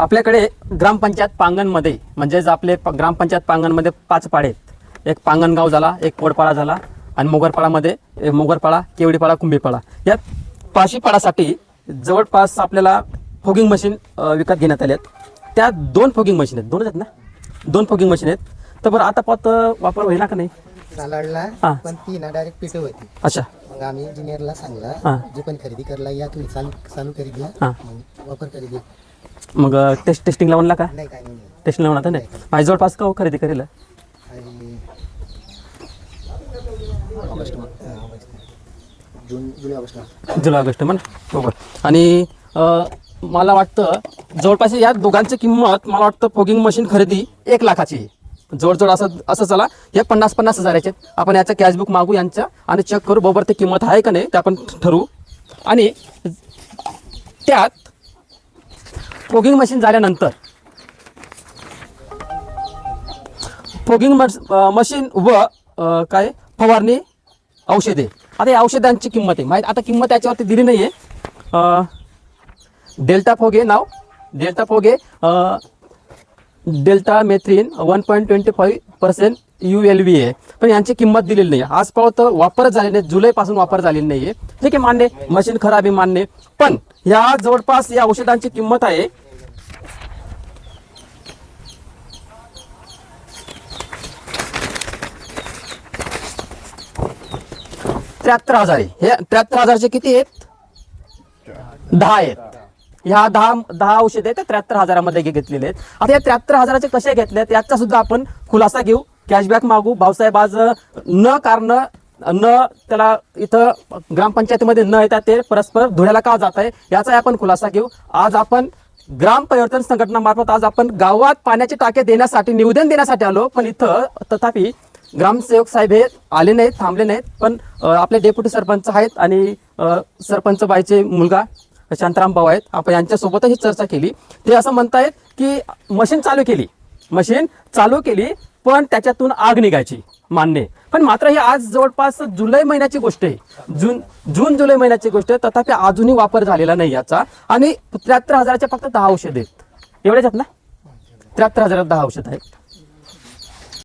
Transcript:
आपल्याकडे ग्रामपंचायत पांगणमध्ये म्हणजेच आपले ग्रामपंचायत पांगणमध्ये 5 पाडे आहेत. एक पांगणगाव झाला, एक कोडपाडा झाला आणि मोगरपाडामध्ये मोगरपाडा, केवडीपाडा, कुंभीपाडा. या 5 पाडासाठी जवळपास आपल्याला फोगिंग मशीन विकत घेण्यात आले आहेत. त्या 2 फोगिंग मशीन आहेत. 2 आहेत ना, 2 फोगिंग मशीन आहेत. तर बरं आता पाहत वापर होईल का नाही चालडला पण ती ना डायरेक्ट पिटो होती. अच्छा, मग आम्ही इंजिनियरला सांगला जे पण खरेदी करला या तुम्ही चालू खरेदी मग वापर खरेदी मग टेस्टिंग लावूनला का नाही काय नाही टेस्टिंग लावून आता नाही माझ्या जवळपास का खरेदी करेल आणि जुलै ऑगस्ट म्हणा बरोबर. आणि मला वाटतं जवळपास या दोघांची किंमत मला वाटतं फोगिंग मशीन खरेदी 1 लाखाची आहे. जवळजवळ असं चला हे 50-50 हजाराचे. आपण याचं कॅशबुक मागू यांच्या आणि चेक करू बरोबर ते किंमत आहे का नाही ते आपण ठरवू. आणि त्यात फोगिंग मशीन झाल्यानंतर फोगिंग मशीन व काय फवारणी औषधे. आता या औषधांची किंमत आहे माहीत. आता किंमत याच्यावरती दिली नाही आहे. डेल्टा फोगे नाव डेल्टा फोगे डेल्टा मेथ्रीन 1.25% ULV आहे. पण यांची किंमत दिलेली नाही. आज पावत वापर झाले नाही, जुलैपासून वापर झालेली नाही आहे. ठीक आहे, मान्य, मशीन खराब आहे मान्य. पण या जवळपास या औषधांची किंमत आहे 73,000 आहे. हे 73,000चे किती आहेत? 10 आहेत. ह्या 10 औषध आहेत 73,000मध्ये घेतलेले आहेत. आता या 73,000चे कसे घेतलेत याचा सुद्धा आपण खुलासा घेऊ, कॅशबॅक मागू. भाऊसाहेब आज न कारण न त्याला इथं ग्रामपंचायतीमध्ये न येतात ते परस्पर धुळ्याला का जात आहे याचा आपण खुलासा घेऊ. आज आपण ग्राम परिवर्तन संघटनामार्फत आज आपण गावात पाण्याचे टाके देण्यासाठी निवेदन देण्यासाठी आलो. पण इथं तथापि ग्रामसेवक साहेब हे आले नाहीत, थांबले नाहीत. पण आपले डेप्युटी सरपंच आहेत आणि सरपंच बाईचे मुलगा शांताराम भाऊ आहेत. आपण यांच्यासोबतही चर्चा केली. ते असं म्हणतायत की मशीन चालू केली पण त्याच्यातून आग निघायची, मान्य. पण मात्र ही आज जवळपास जुलै महिन्याची गोष्ट आहे, जून जुलै महिन्याची गोष्ट आहे. तथापि अजूनही वापर झालेला नाही याचा. आणि 73,000चे फक्त 10 औषध आहेत. एवढेच आहेत ना, 73,000 10 औषध आहेत.